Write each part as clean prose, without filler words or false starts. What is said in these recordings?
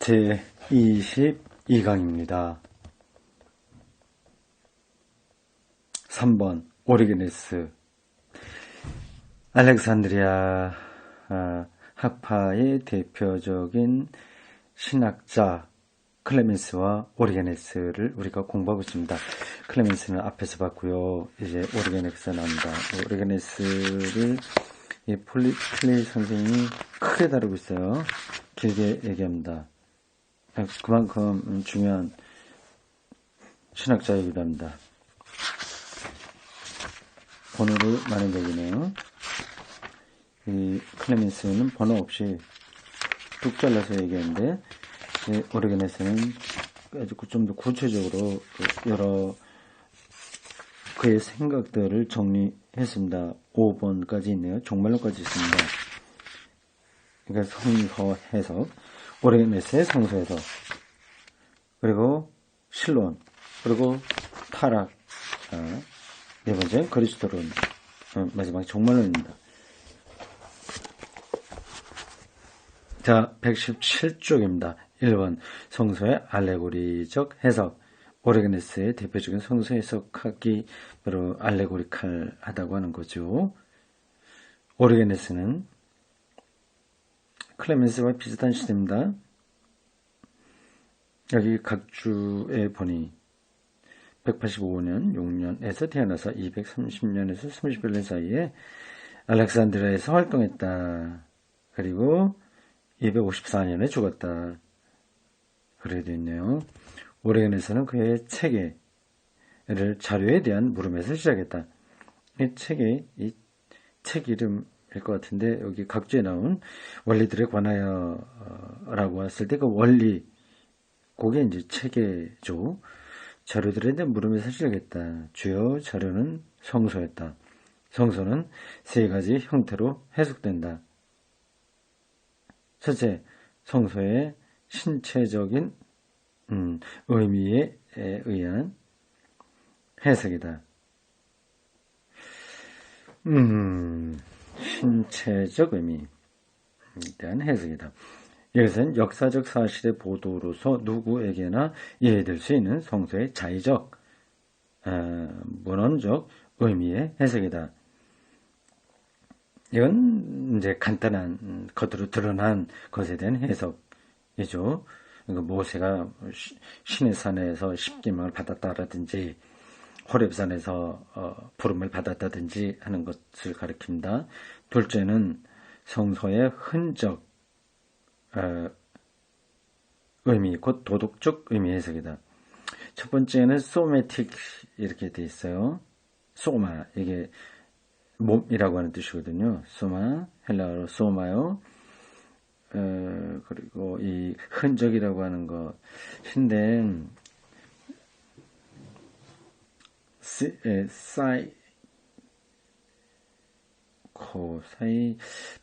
제 22강입니다. 3번 오리게네스. 알렉산드리아 학파의 대표적인 신학자 클레멘스와 오리게네스를 우리가 공부하고 있습니다. 클레멘스는 앞에서 봤고요. 이제 오리게네스가 나옵니다. 오리게네스를 폴리플레이 선생님이 크게 다루고 있어요. 길게 얘기합니다. 그만큼 중요한 신학자이기도 합니다. 번호를 많이 매기네요. 이 클레멘스는 번호 없이 뚝 잘라서 얘기하는데, 오리게네스는 아주 좀 더 구체적으로 여러 그의 생각들을 정리했습니다. 5번까지 있네요. 종말론까지 있습니다. 그러니까 성서 해석, 오리게네스의 성서 해석, 그리고 신론, 그리고 타락, 네 번째 그리스도론, 마지막 종말론입니다. 자, 117쪽입니다. 1번 성서의 알레고리적 해석. 오리게네스의 대표적인 성서 해석하기 바로 알레고리칼하다고 하는 거죠. 오리게네스는 클레멘스와 비슷한 시대입니다. 여기 각주에 보니 185년 6년에서 태어나서 230년에서 31년 사이에 알렉산드리아에서 활동했다. 그리고 254년에 죽었다. 그래 되어 있네요. 오리게네스는 그의 체계를 자료에 대한 물음에서 시작했다. 이 체계, 이 책 이름일 것 같은데 여기 각주에 나온 원리들에 관하여라고 했을 때 그 원리, 그게 이제 체계죠. 자료들에 대한 물음에서 시작했다. 주요 자료는 성서였다. 성서는 세 가지 형태로 해석된다. 첫째, 성서의 신체적인 의미에 의한 해석이다. 신체적 의미에 대한 해석이다. 이것은 역사적 사실의 보도로서 누구에게나 이해될 수 있는 성서의 자의적, 문헌적 의미의 해석이다. 이건 이제 간단한 겉으로 드러난 것에 대한 해석이죠. 그러니까 모세가 신의 산에서 십계명을 받았다라든지 호렙산에서 부름을 받았다든지 하는 것을 가리킵니다. 둘째는 성서의 흔적, 의미, 곧 도덕적 의미 해석이다. 첫 번째는 소매틱 이렇게 돼 있어요. 소마, 이게 몸이라고 하는 뜻이거든요. 소마, 헬라어로 소마요. 그리고 이 흔적이라고 하는 것인데,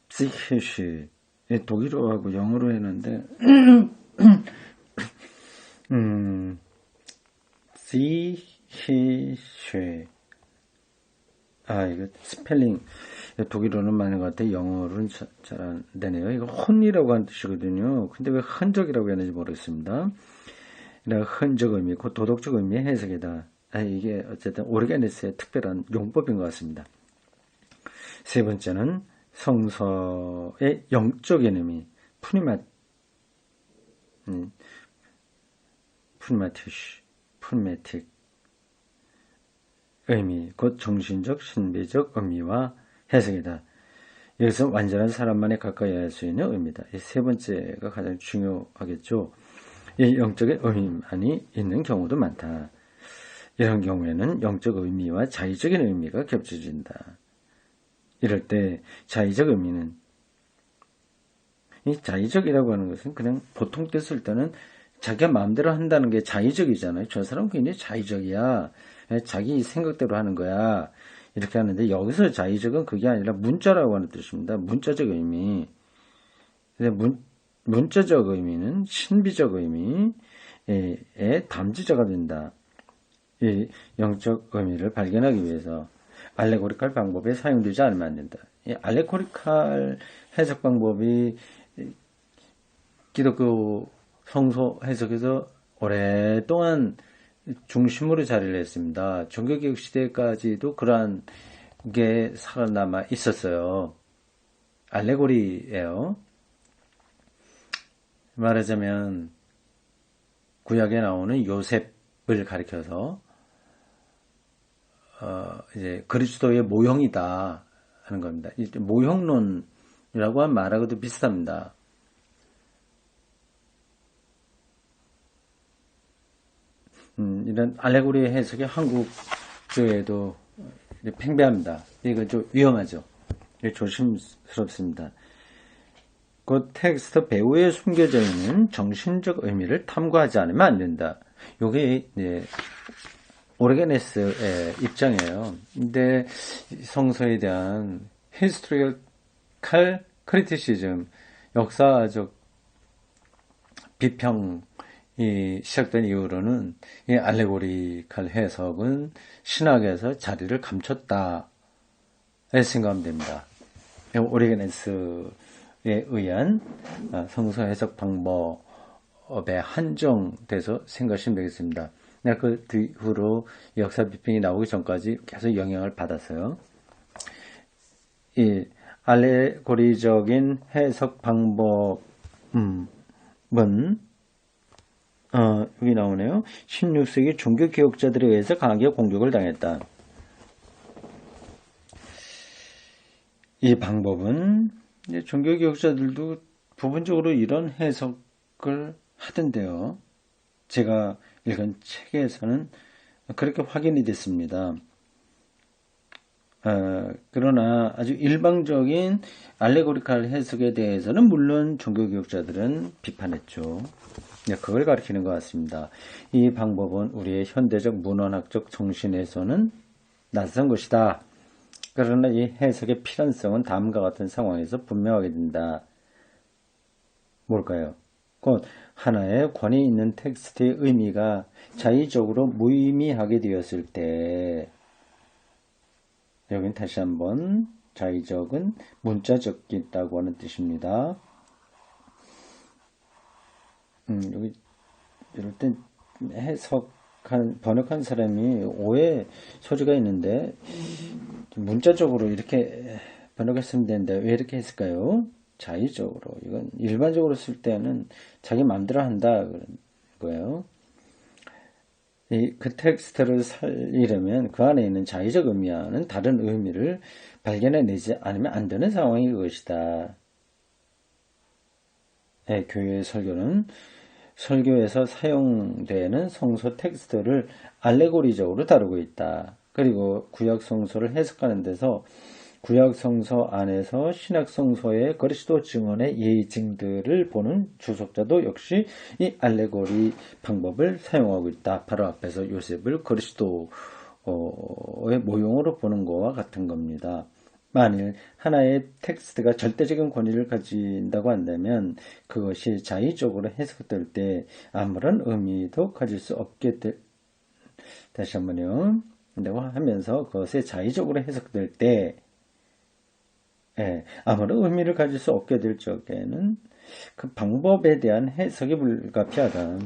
psychisch, 독일어하고 영어로 했는데, psychisch, 이거 스펠링 독일어는 맞는 것 같아요. 영어로는 잘 안 되네요. 이거 혼이라고 하는 뜻이거든요. 근데 왜 흔적이라고 했는지 모르겠습니다. 흔적 의미, 그 도덕적 의미의 해석이다. 이게 어쨌든 오리게네스의 특별한 용법인 것 같습니다. 세 번째는 성서의 영적인 의미, 푸니마틱 의미, 곧 정신적, 신비적 의미와 해석이다. 여기서 완전한 사람만이 가까이 할 수 있는 의미다. 이 세 번째가 가장 중요하겠죠. 이 영적인 의미만이 있는 경우도 많다. 이런 경우에는 영적 의미와 자의적인 의미가 겹쳐진다. 이럴 때 자의적 의미는, 이 자의적이라고 하는 것은 그냥 보통 뜻을 때는 자기가 마음대로 한다는 게 자의적이잖아요. 저 사람은 굉장히 자의적이야. 자기 생각대로 하는 거야. 이렇게 하는데 여기서 자의적은 그게 아니라 문자라고 하는 뜻입니다. 문자적 의미. 문자적 의미는 신비적 의미의 담지자가 된다. 이 영적 의미를 발견하기 위해서 알레고리칼 방법에 사용되지 않으면 안 된다. 이 알레고리칼 해석 방법이 기독교 성서 해석에서 오랫동안 중심으로 자리를 했습니다. 종교개혁 시대까지도 그러한 게 살아남아 있었어요. 알레고리예요. 말하자면 구약에 나오는 요셉을 가리켜서 이제 그리스도의 모형이다 하는 겁니다. 모형론이라고 한 말하고도 비슷합니다. 이런 알레고리의 해석이 한국교회에도 팽배합니다. 이거 좀 위험하죠. 조심스럽습니다. 그 텍스트 배우에 숨겨져 있는 정신적 의미를 탐구하지 않으면 안 된다. 이게 오르게네스의 입장이에요. 근데 성서에 대한 historical criticism, 역사적 비평이 시작된 이후로는 이 알레고리칼 해석은 신학에서 자리를 감췄다 생각하면 됩니다. 오르게네스에 의한 성서 해석 방법에 한정돼서 생각하시면 되겠습니다. 그 뒤후로 역사 비평이 나오기 전까지 계속 영향을 받았어요. 이 알레고리적인 해석 방법은 여기 나오네요. 16세기 종교개혁자들에 의해서 강하게 공격을 당했다. 이 방법은 종교개혁자들도 부분적으로 이런 해석을 하던데요. 제가 읽은 책에서는 그렇게 확인이 됐습니다. 그러나 아주 일방적인 알레고리칼 해석에 대해서는 물론 종교개혁자들은 비판했죠. 그걸 가리키는 것 같습니다. 이 방법은 우리의 현대적 문헌학적 정신에서는 낯선 것이다. 그러나 이 해석의 필연성은 다음과 같은 상황에서 분명하게 된다. 뭘까요? 곧 하나의 권위 있는 텍스트의 의미가 자의적으로 무의미하게 되었을 때, 여긴 다시 한번 자의적은 문자적이다고 하는 뜻입니다. 여기 이럴 땐 번역한 사람이 오해 소지가 있는데 문자적으로 이렇게 번역했으면 되는데 왜 이렇게 했을까요? 자의적으로. 이건 일반적으로 쓸 때는 자기 마음대로 한다 그런 거예요. 그 텍스트를 살리려면 그 안에 있는 자의적 의미와는 다른 의미를 발견해내지 않으면 안 되는 상황이 그것이다. 교회의 설교에서 사용되는 성서 텍스트를 알레고리적으로 다루고 있다. 그리고 구약 성서를 해석하는 데서 구약 성서 안에서 신약 성서의 그리스도 증언의 예증들을 보는 주석자도 역시 이 알레고리 방법을 사용하고 있다. 바로 앞에서 요셉을 그리스도의 모형으로 보는 것과 같은 겁니다. 만일 하나의 텍스트가 절대적인 권위를 가진다고 한다면 그것이 자의적으로 해석될 때 아무런 의미도 가질 수 없게 다시 한번요. 라고 하면서 그것이 자의적으로 해석될 때 아무런 의미를 가질 수 없게 될 적에는 그 방법에 대한 해석이 불가피하다.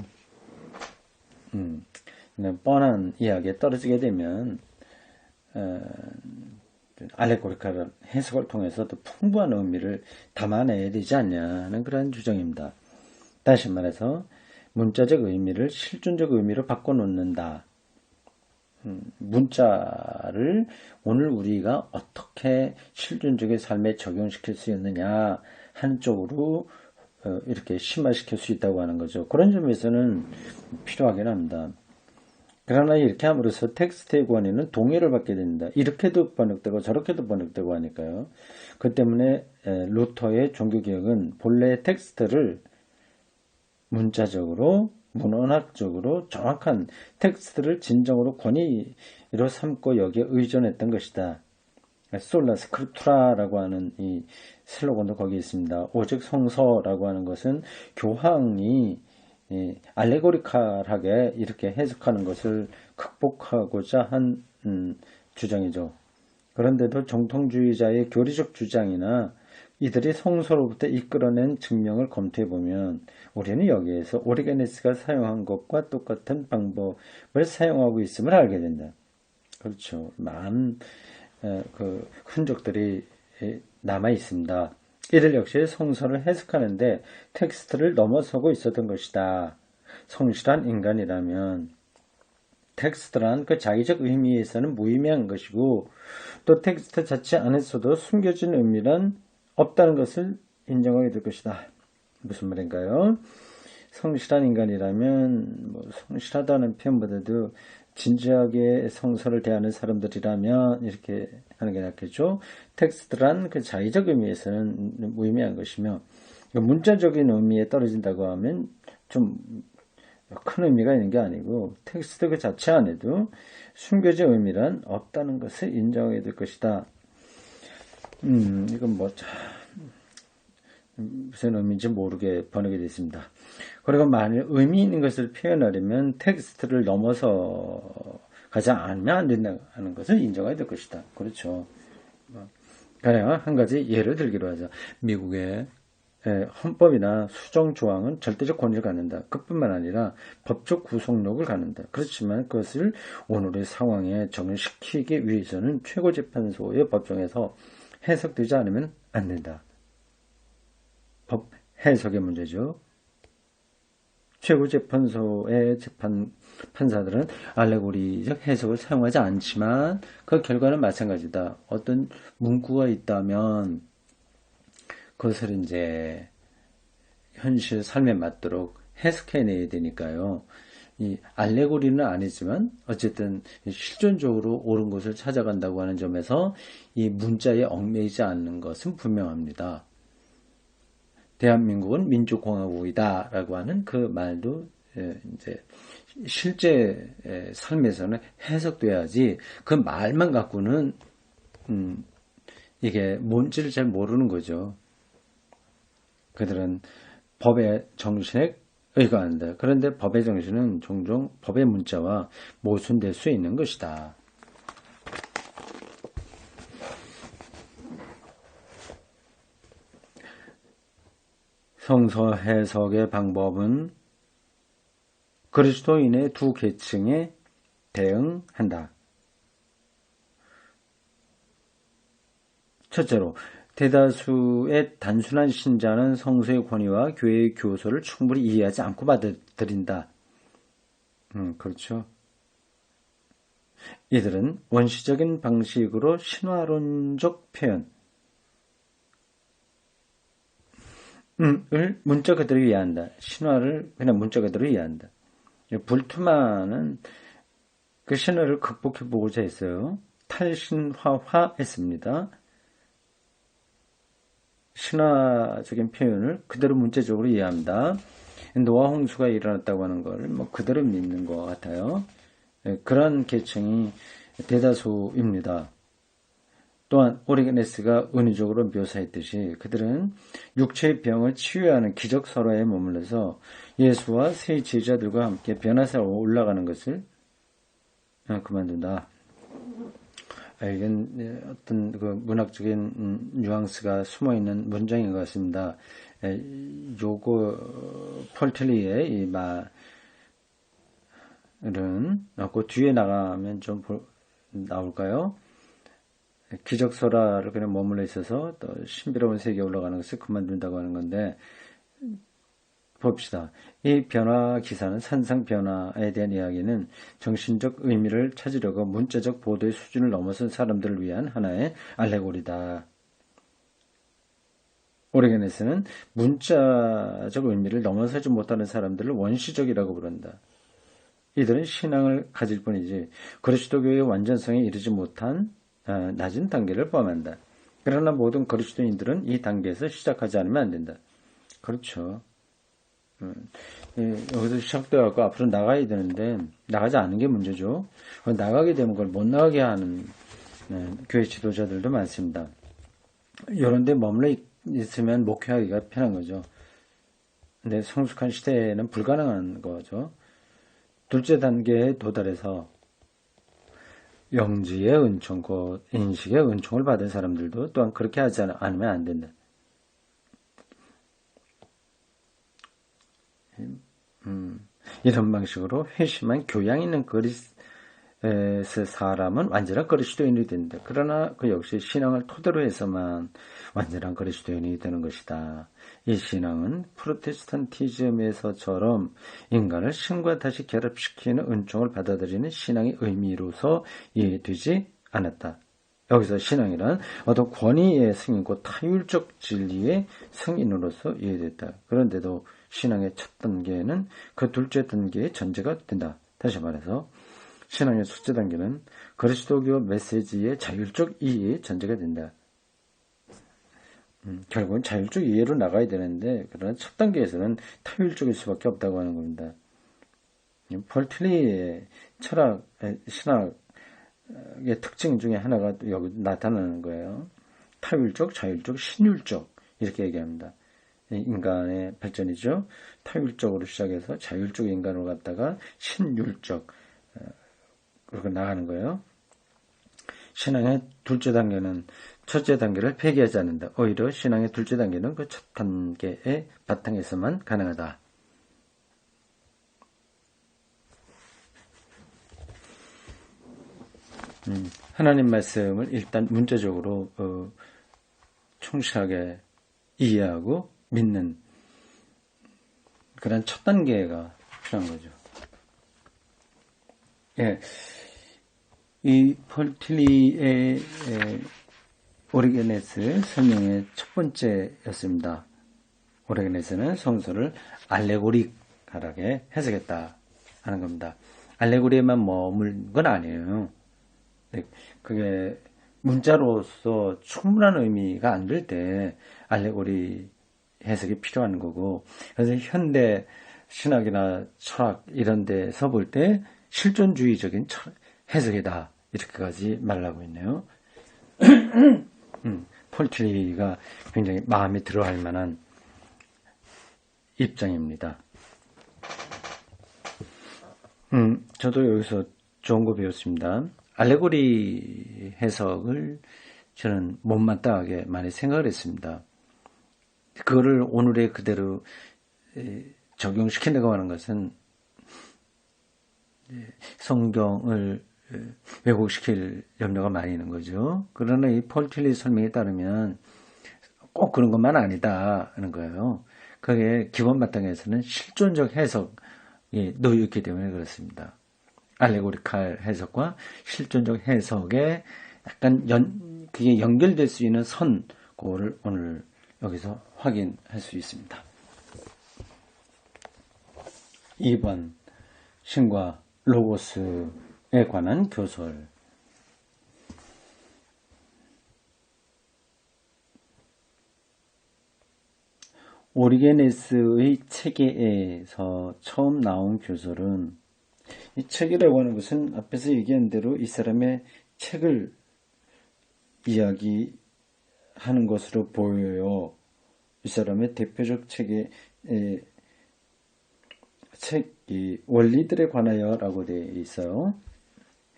뻔한 이야기에 떨어지게 되면 알레고리칼 해석을 통해서 더 풍부한 의미를 담아내야 되지 않냐 하는 그런 주장입니다. 다시 말해서 문자적 의미를 실존적 의미로 바꿔놓는다. 문자를 오늘 우리가 어떻게 실존적인 삶에 적용시킬 수 있느냐 하는 쪽으로 이렇게 심화시킬 수 있다고 하는 거죠. 그런 점에서는 필요하긴 합니다. 그러나 이렇게 함으로써 텍스트의 권위는 동의를 받게 됩니다. 이렇게도 번역되고 저렇게도 번역되고 하니까요. 그 때문에 루터의 종교개혁은 본래 텍스트를 문자적으로 문헌학적으로 정확한 텍스트를 진정으로 권위로 삼고 여기에 의존했던 것이다. 솔라 스크립투라라고 하는 이 슬로건도 거기 있습니다. 오직 성서라고 하는 것은 교황이 알레고리칼하게 이렇게 해석하는 것을 극복하고자 한 주장이죠. 그런데도 정통주의자의 교리적 주장이나 이들이 성소로부터 이끌어낸 증명을 검토해보면 우리는 여기에서 오리게네스가 사용한 것과 똑같은 방법을 사용하고 있음을 알게 된다. 그렇죠. 많은 그 흔적들이 남아 있습니다. 이들 역시 성서를 해석하는데 텍스트를 넘어서고 있었던 것이다. 성실한 인간이라면 텍스트란 그 자기적 의미에서는 무의미한 것이고 또 텍스트 자체 안에서도 숨겨진 의미란 없다는 것을 인정하게 될 것이다. 무슨 말인가요? 성실한 인간이라면 성실하다는 표현보다도 진지하게 성서를 대하는 사람들이라면 이렇게 하는 게 낫겠죠. 텍스트란 그 자의적 의미에서는 무의미한 것이며 문자적인 의미에 떨어진다고 하면 좀 큰 의미가 있는 게 아니고 텍스트 그 자체 안에도 숨겨진 의미란 없다는 것을 인정해야 될 것이다. 이건 무슨 의미인지 모르게 번역이 되어 있습니다. 그리고 만일 의미 있는 것을 표현하려면 텍스트를 넘어서 가지 않으면 안 된다는 것을 인정해야 될 것이다. 그렇죠. 가령 한 가지 예를 들기로 하자. 미국의 헌법이나 수정조항은 절대적 권위를 갖는다. 그뿐만 아니라 법적 구속력을 갖는다. 그렇지만 그것을 오늘의 상황에 적용시키기 위해서는 최고재판소의 법정에서 해석되지 않으면 안 된다. 법 해석의 문제죠. 최고재판소의 판사들은 알레고리적 해석을 사용하지 않지만 그 결과는 마찬가지다. 어떤 문구가 있다면 그것을 이제 현실 삶에 맞도록 해석해내야 되니까요. 이 알레고리는 아니지만 어쨌든 실존적으로 옳은 것을 찾아간다고 하는 점에서 이 문자에 얽매이지 않는 것은 분명합니다. 대한민국은 민주공화국이다라고 하는 그 말도 이제 실제 삶에서는 해석돼야지 그 말만 갖고는 이게 뭔지를 잘 모르는 거죠. 그들은 법의 정신에 의거한다. 그런데 법의 정신은 종종 법의 문자와 모순될 수 있는 것이다. 성서 해석의 방법은 그리스도인의 두 계층에 대응한다. 첫째로, 대다수의 단순한 신자는 성서의 권위와 교회의 교서를 충분히 이해하지 않고 받아들인다. 그렇죠. 이들은 원시적인 방식으로 신화론적 표현, 을 문자 그대로 이해한다. 신화를 그냥 문자 그대로 이해한다. 불투만은 그 신화를 극복해 보고자 했어요. 탈신화했습니다. 신화적인 표현을 그대로 문자적으로 이해합니다. 노아 홍수가 일어났다고 하는 걸 그대로 믿는 것 같아요. 그런 계층이 대다수입니다. 또한 오리게네스가 은유적으로 묘사했듯이 그들은 육체의 병을 치유하는 기적설화에 머물러서 예수와 세 제자들과 함께 변화사로 올라가는 것을 그만둔다. 이건 어떤 그 문학적인 뉘앙스가 숨어있는 문장인 것 같습니다. 요거 폴틀리의 이 말은 그 뒤에 나가면 좀 나올까요? 기적설화를 그냥 머물러 있어서 또 신비로운 세계에 올라가는 것을 그만둔다고 하는 건데 봅시다. 이 변화 기사는 산상 변화에 대한 이야기는 정신적 의미를 찾으려고 문자적 보도의 수준을 넘어선 사람들을 위한 하나의 알레고리다. 오리게네스는 문자적 의미를 넘어서지 못하는 사람들을 원시적이라고 부른다. 이들은 신앙을 가질 뿐이지 그리스도교의 완전성에 이르지 못한 낮은 단계를 포함한다. 그러나 모든 그리스도인들은 이 단계에서 시작하지 않으면 안 된다. 그렇죠. 여기서 시작되어갖고 앞으로 나가야 되는데 나가지 않은 게 문제죠. 나가게 되면 그걸 못 나가게 하는 교회 지도자들도 많습니다. 이런 데 머물러 있으면 목회하기가 편한 거죠. 근데 성숙한 시대에는 불가능한 거죠. 둘째 단계에 도달해서 영지의 은총, 곧 인식의 은총을 받은 사람들도 또한 그렇게 하지 않으면 안 된다. 이런 방식으로 회심한 교양 있는 사람은 완전한 그리스도인이 된다. 그러나 그 역시 신앙을 토대로 해서만 완전한 그리스도인이 되는 것이다. 이 신앙은 프로테스탄티즘에서처럼 인간을 신과 다시 결합시키는 은총을 받아들이는 신앙의 의미로서 이해되지 않았다. 여기서 신앙이란 어떤 권위의 승인고 타율적 진리의 승인으로서 이해됐다. 그런데도 신앙의 첫 단계는 그 둘째 단계의 전제가 된다. 다시 말해서 신앙의 첫째 단계는 그리스도교 메시지의 자율적 이해의 전제가 된다. 결국은 자율적 이해로 나가야 되는데 그러나 첫 단계에서는 타율적일 수밖에 없다고 하는 겁니다. 폴 틸리의 철학, 신학의 특징 중에 하나가 여기 나타나는 거예요. 타율적, 자율적, 신율적 이렇게 얘기합니다. 인간의 발전이죠. 타율적으로 시작해서 자율적 인간으로 갔다가 신율적 그렇게 나가는 거예요. 신앙의 둘째 단계는 첫째 단계를 폐기하지 않는다. 오히려 신앙의 둘째 단계는 그 첫 단계의 바탕에서만 가능하다. 하나님 말씀을 일단 문자적으로 충실하게 이해하고 믿는 그런 첫 단계가 필요한 거죠. 예, 이 폴 틸리의 오리게네스 설명의 첫 번째였습니다. 오리게네스는 성서를 알레고리컬하게 해석했다 하는 겁니다. 알레고리에만 머문 건 아니에요. 그게 문자로서 충분한 의미가 안 될 때 알레고리 해석이 필요한 거고, 그래서 현대 신학이나 철학 이런 데서 볼 때 실존주의적인 해석이다 이렇게까지 말하고 있네요. 폴 틸리가 굉장히 마음에 들어할 만한 입장입니다. 저도 여기서 좋은 거 배웠습니다. 알레고리 해석을 저는 못마땅하게 많이 생각을 했습니다. 그거를 오늘의 그대로 적용시킨다고 하는 것은 성경을 왜곡시킬 염려가 많이 있는 거죠. 그러나 이 폴 틸리 설명에 따르면 꼭 그런 것만 아니다 하는 거예요. 그게 기본 바탕에서는 실존적 해석이 놓여 있기 때문에 그렇습니다. 알레고리칼 해석과 실존적 해석에 약간 그게 연결될 수 있는 선, 그거를 오늘 여기서 확인할 수 있습니다. 2번, 신과 로고스에 관한 교설. 오리게네스의 체계에서 처음 나온 교설은, 이 책이라고 하는 것은 앞에서 얘기한 대로 이 사람의 책을 이야기하는 것으로 보여요. 이 사람의 대표적 책이 원리들에 관하여라고 되어 있어요.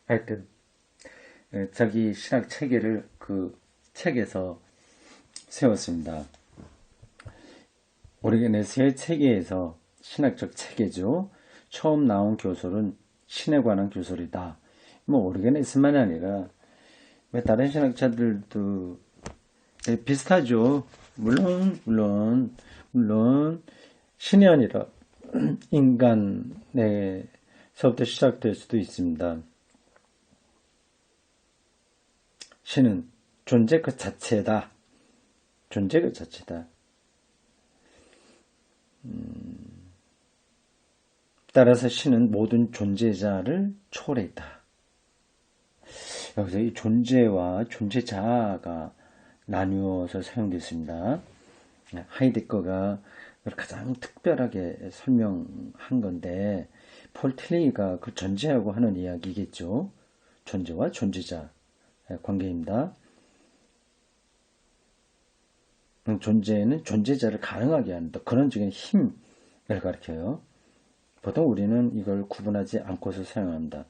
하여튼 자기 신학 체계를 그 책에서 세웠습니다. 오리게네스의 체계에서 신학적 체계죠. 처음 나온 교설은 신에 관한 교설이다. 오리게네스만이 아니라 다른 신학자들도 비슷하죠. 물론 신이 아니라 인간에서부터 시작될 수도 있습니다. 신은 존재 그 자체다. 존재 그 자체다. 따라서 신은 모든 존재자를 초월했다. 여기서 이 존재와 존재자가 나누어서 사용됐습니다. 하이데거가 가장 특별하게 설명한 건데 폴 틸리가 그 존재하고 하는 이야기겠죠. 존재와 존재자 관계입니다. 존재는 존재자를 가능하게 하는 근원적인 힘을 가리켜요. 보통 우리는 이걸 구분하지 않고서 사용합니다.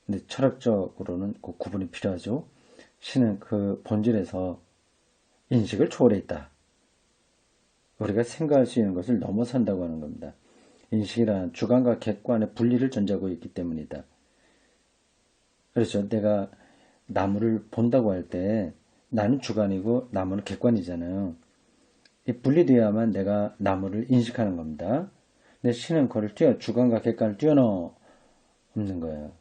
근데 철학적으로는 그 구분이 필요하죠. 신은 그 본질에서 인식을 초월해 있다. 우리가 생각할 수 있는 것을 넘어선다고 하는 겁니다. 인식이란 주관과 객관의 분리를 전제하고 있기 때문이다. 그렇죠. 내가 나무를 본다고 할 때 나는 주관이고 나무는 객관이잖아요. 이 분리되어야만 내가 나무를 인식하는 겁니다. 근데 신은 그걸 주관과 객관을 뛰어넘는 거예요.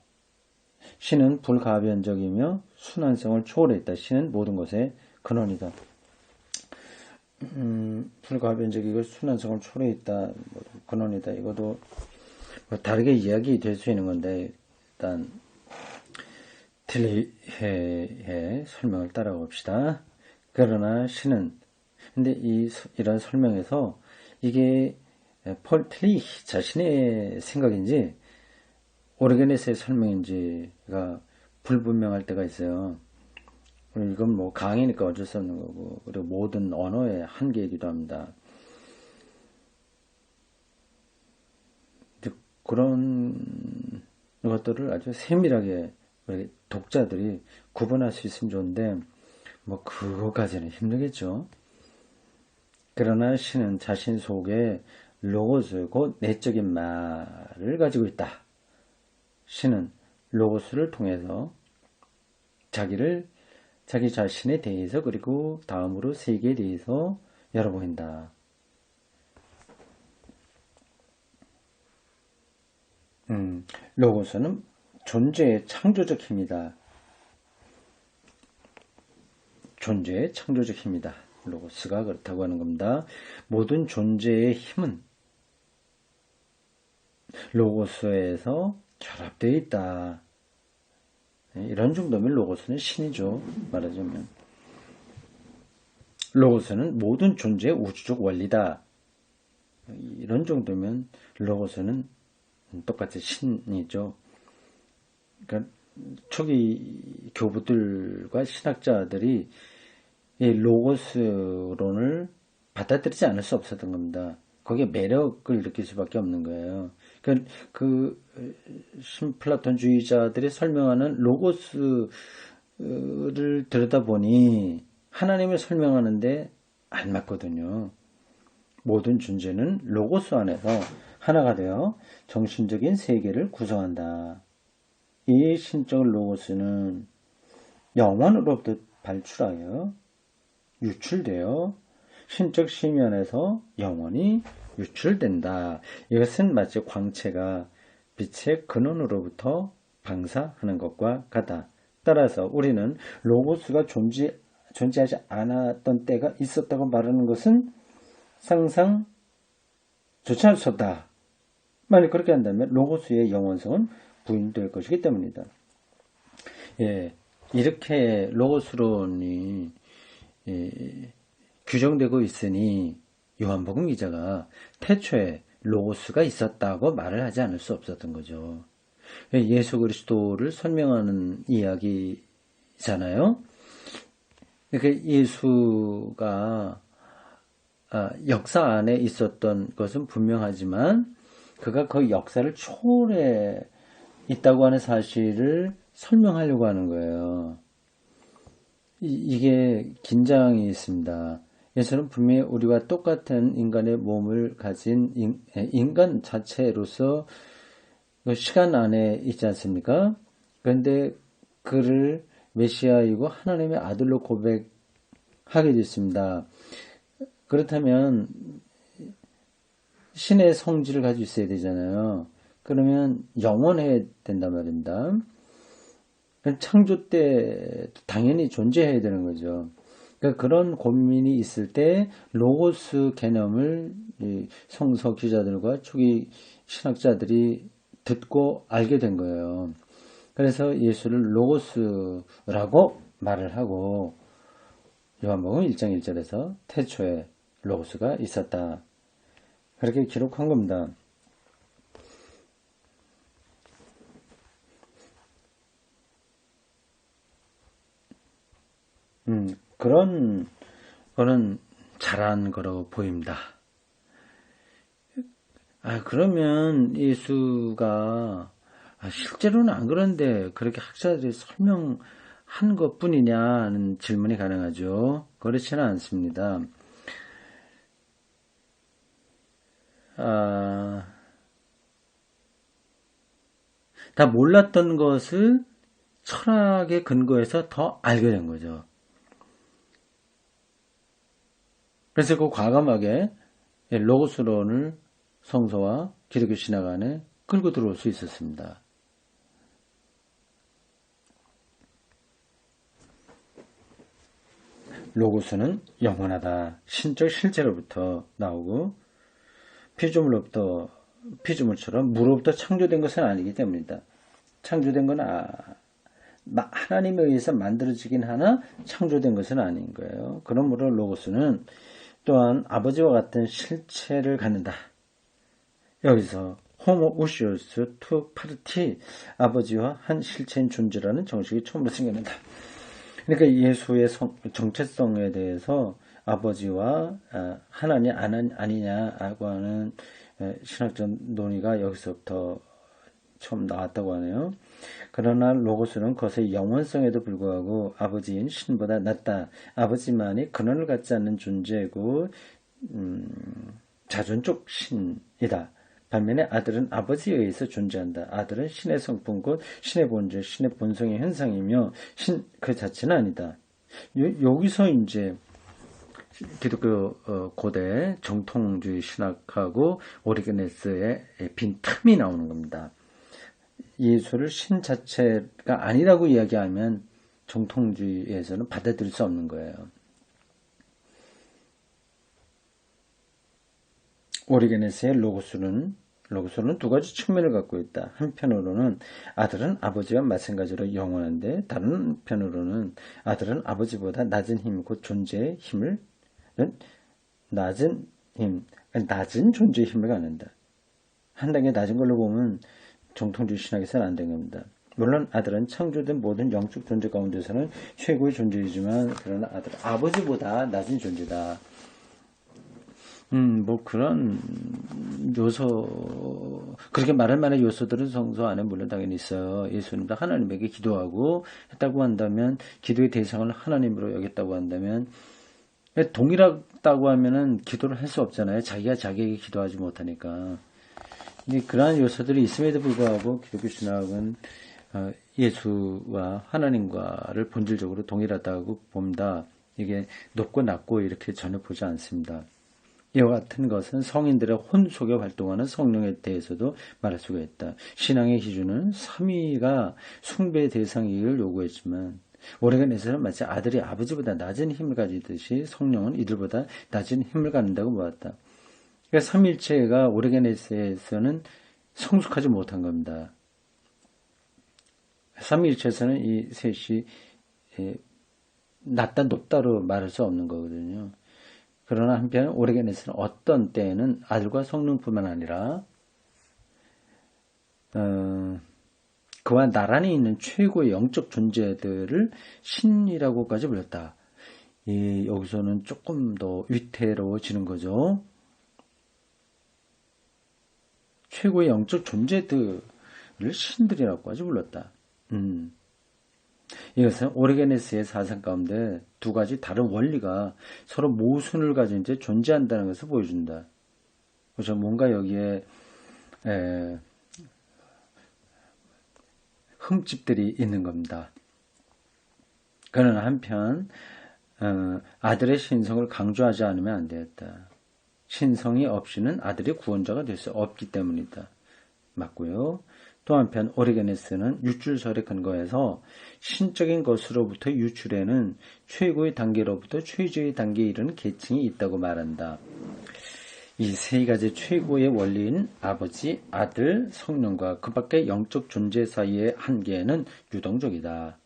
신은 불가변적이며 순환성을 초월했다. 신은 모든 것의 근원이다. 불가변적이고 순환성을 초월했다. 근원이다. 이것도 다르게 이야기 될 수 있는 건데 일단 틸리헤의 설명을 따라가 봅시다. 그러나 신은 근데 이런 설명에서 이게 폴 틸리 자신의 생각인지 오르게네스의 설명인지가 불분명할 때가 있어요. 이건 뭐 강의니까 어쩔 수 없는 거고 그리고 모든 언어의 한계이기도 합니다. 그런 것들을 아주 세밀하게 독자들이 구분할 수 있으면 좋은데 뭐 그거까지는 힘들겠죠. 그러나 신은 자신 속에 로고스 곧 내적인 말을 가지고 있다. 신은 로고스를 통해서 자기 자신에 대해서 그리고 다음으로 세계에 대해서 열어보인다. 로고스는 존재의 창조적 힘이다. 존재의 창조적 힘이다. 로고스가 그렇다고 하는 겁니다. 모든 존재의 힘은 로고스에서 결합되어 있다. 이런 정도면 로고스는 신이죠. 말하자면 로고스는 모든 존재의 우주적 원리다. 이런 정도면 로고스는 똑같이 신이죠. 그러니까 초기 교부들과 신학자들이 이 로고스론을 받아들이지 않을 수 없었던 겁니다. 거기에 매력을 느낄 수밖에 없는 거예요. 그러니까 그 신플라톤주의자들이 설명하는 로고스를 들여다보니 하나님을 설명하는데 안 맞거든요. 모든 존재는 로고스 안에서 하나가 되어 정신적인 세계를 구성한다. 이 신적 로고스는 영원으로부터 발출하여 유출되어 신적 심연에서 영원히 유출된다. 이것은 마치 광채가 빛의 근원으로부터 방사하는 것과 같다. 따라서 우리는 로고스가 존재하지 않았던 때가 있었다고 말하는 것은 상상조차 할 수 없다. 만약 그렇게 한다면 로고스의 영원성은 부인될 것이기 때문이다. 예, 이렇게 로고스론이 규정되고 있으니 요한복음 기자가 태초에 로고스가 있었다고 말을 하지 않을 수 없었던 거죠. 예수 그리스도를 설명하는 이야기잖아요. 그러니까 예수가 역사 안에 있었던 것은 분명하지만 그가 그 역사를 초월해 있다고 하는 사실을 설명하려고 하는 거예요. 이게 긴장이 있습니다. 예수는 분명히 우리와 똑같은 인간의 몸을 가진 인간 자체로서 시간 안에 있지 않습니까? 그런데 그를 메시아이고 하나님의 아들로 고백하게 됐습니다. 그렇다면 신의 성질을 가지고 있어야 되잖아요. 그러면 영원해야 된단 말입니다. 창조 때 당연히 존재해야 되는 거죠. 그러니까 그런 고민이 있을 때 로고스 개념을 성서 기자들과 초기 신학자들이 듣고 알게 된 거예요. 그래서 예수를 로고스라고 말을 하고 요한복음 1장 1절에서 태초에 로고스가 있었다. 그렇게 기록한 겁니다. 그런 거는 잘한 거라고 보입니다. 그러면 예수가 실제로는 안 그런데 그렇게 학자들이 설명한 것 뿐이냐는 질문이 가능하죠. 그렇지는 않습니다. 다 몰랐던 것을 철학의 근거에서 더 알게 된 거죠. 그래서 그 과감하게 로고스론을 성서와 기독교 신학 안에 끌고 들어올 수 있었습니다. 로고스는 영원하다. 신적 실제로부터 나오고 피조물처럼 무로부터 창조된 것은 아니기 때문이다. 창조된 건 하나님에 의해서 만들어지긴 하나 창조된 것은 아닌 거예요. 그러므로 로고스는 또한 아버지와 같은 실체를 갖는다. 여기서 호모 우시우스 투 파르티, 아버지와 한 실체인 존재라는 정식이 처음으로 생겨난다. 그러니까 예수의 정체성에 대해서 아버지와 하나님 아니냐라고 하는 신학적 논의가 여기서부터 처음 나왔다고 하네요. 그러나 로고스는 그것의 영원성에도 불구하고 아버지인 신보다 낫다. 아버지만이 근원을 갖지 않는 존재고 자존적 신이다. 반면에 아들은 아버지에 의해서 존재한다. 아들은 신의 성품 곧 신의 본질, 신의 본성의 현상이며 신 그 자체는 아니다. 여기서 이제 기독교 고대 정통주의 신학하고 오리게네스의 빈 틈이 나오는 겁니다. 예수를 신 자체가 아니라고 이야기하면 정통주의에서는 받아들일 수 없는 거예요. 오리게네스의 로고스는 두 가지 측면을 갖고 있다. 한편으로는 아들은 아버지와 마찬가지로 영원한데 다른 한편으로는 아들은 아버지보다 낮은 힘, 곧 존재의 힘을 낮은 존재의 힘을 갖는다. 한 단계 낮은 걸로 보면 정통주의 신학에서는 안 된 겁니다. 물론 아들은 창조된 모든 영적 존재 가운데서는 최고의 존재이지만 그러나 아들은 아버지보다 낮은 존재다. 뭐 그런 요소, 그렇게 말할 만한 요소들은 성서 안에 물론 당연히 있어요. 예수님도 하나님에게 기도하고 했다고 한다면, 기도의 대상을 하나님으로 여겼다고 한다면, 동일하다고 하면은 기도를 할 수 없잖아요. 자기가 자기에게 기도하지 못하니까. 그러한 요소들이 있음에도 불구하고 기독교 신학은 예수와 하나님과를 본질적으로 동일하다고 봅니다. 이게 높고 낮고 이렇게 전혀 보지 않습니다. 이와 같은 것은 성인들의 혼 속에 활동하는 성령에 대해서도 말할 수가 있다. 신앙의 기준은 삼위가 숭배의 대상이기를 요구했지만 오레간에서는 마치 아들이 아버지보다 낮은 힘을 가지듯이 성령은 이들보다 낮은 힘을 갖는다고 보았다. 그러니까 삼일체가 오레간에서는 성숙하지 못한 겁니다. 삼일체에서는 이 셋이 낮다 높다로 말할 수 없는 거거든요. 그러나 한편 오레겐에서는 어떤 때에는 아들과 성령뿐만 아니라 그와 나란히 있는 최고의 영적 존재들을 신이라고까지 불렀다. 여기서는 조금 더 위태로워지는 거죠. 최고의 영적 존재들을 신들이라고까지 불렀다. 이것은 오리게네스의 사상 가운데 두 가지 다른 원리가 서로 모순을 가진 채 존재한다는 것을 보여준다. 그래서 뭔가 여기에 흠집들이 있는 겁니다. 그러나 한편 아들의 신성을 강조하지 않으면 안 되었다. 신성이 없이는 아들이 구원자가 될 수 없기 때문이다. 맞고요. 또 한편 오리게네스는 유출설에 근거해서 신적인 것으로부터 유출에는 최고의 단계로부터 최저의 단계에 이르는 계층이 있다고 말한다. 이 세 가지 최고의 원리인 아버지, 아들, 성령과 그 밖의 영적 존재 사이의 한계는 유동적이다.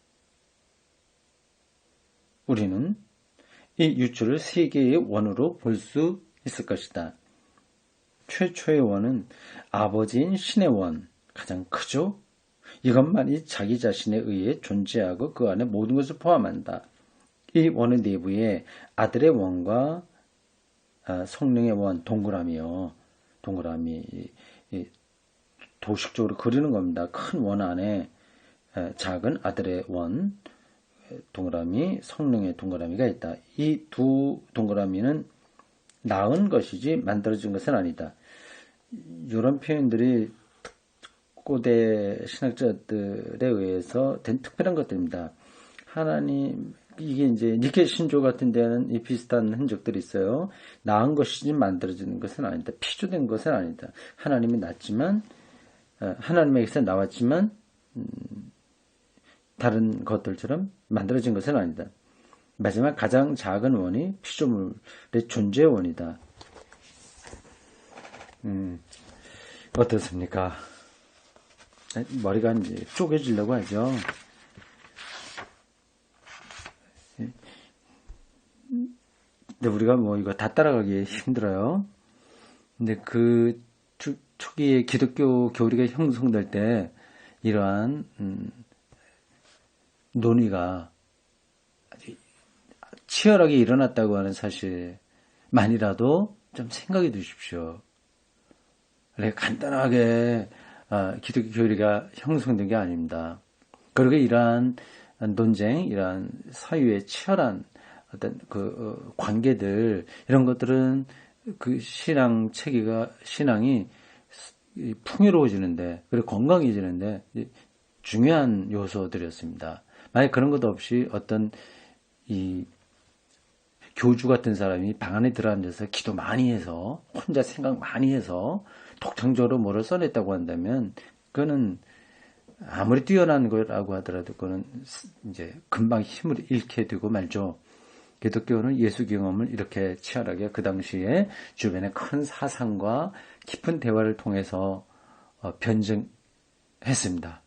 우리는 이 유출을 세 개의 원으로 볼 수 있을 것이다. 최초의 원은 아버지인 신의 원, 가장 크죠? 이것만이 자기 자신에 의해 존재하고 그 안에 모든 것을 포함한다. 이 원의 내부에 아들의 원과 성령의 원, 동그라미 도식적으로 그리는 겁니다. 큰 원 안에 작은 아들의 원, 동그라미, 성령의 동그라미가 있다. 이 두 동그라미는 낳은 것이지 만들어진 것은 아니다. 이런 표현들이 고대 신학자들에 의해서 된 특별한 것들입니다. 하나님, 이게 이제 니케 신조 같은 데는 이 비슷한 흔적들이 있어요. 나은 것이지 만들어지는 것은 아니다. 피조된 것은 아니다. 하나님이 낳지만, 하나님에게서 나왔지만, 다른 것들처럼 만들어진 것은 아니다. 마지막 가장 작은 원이 피조물의 존재의 원이다. 어떻습니까? 머리가 이제 쪼개지려고 하죠. 근데 우리가 뭐 이거 다 따라가기 힘들어요. 근데 그 초기에 기독교 교리가 형성될 때 이러한 논의가 아주 치열하게 일어났다고 하는 사실만이라도 좀 생각해 두십시오. 그래 간단하게 기독교 교리가 형성된 게 아닙니다. 그리고 이러한 논쟁, 이러한 사유의 치열한 어떤 그 관계들 이런 것들은 그 신앙 체계가 신앙이 풍요로워지는데 그리고 건강해지는데 중요한 요소들이었습니다. 만약 그런 것도 없이 어떤 이 교주 같은 사람이 방 안에 들어앉아서 기도 많이 해서 혼자 생각 많이 해서 독창적으로 뭐를 써냈다고 한다면 그거는 아무리 뛰어난 거라고 하더라도 그거는 이제 금방 힘을 잃게 되고 말죠. 기독교는 예수 경험을 이렇게 치열하게 그 당시에 주변의 큰 사상과 깊은 대화를 통해서 변증했습니다.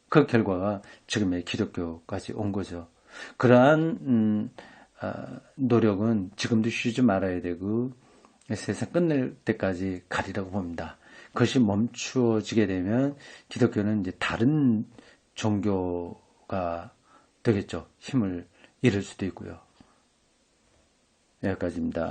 그 결과가 지금의 기독교까지 온 거죠. 그러한 노력은 지금도 쉬지 말아야 되고 세상 끝낼 때까지 가리라고 봅니다. 그것이 멈추어지게 되면 기독교는 이제 다른 종교가 되겠죠. 힘을 잃을 수도 있고요. 여기까지입니다.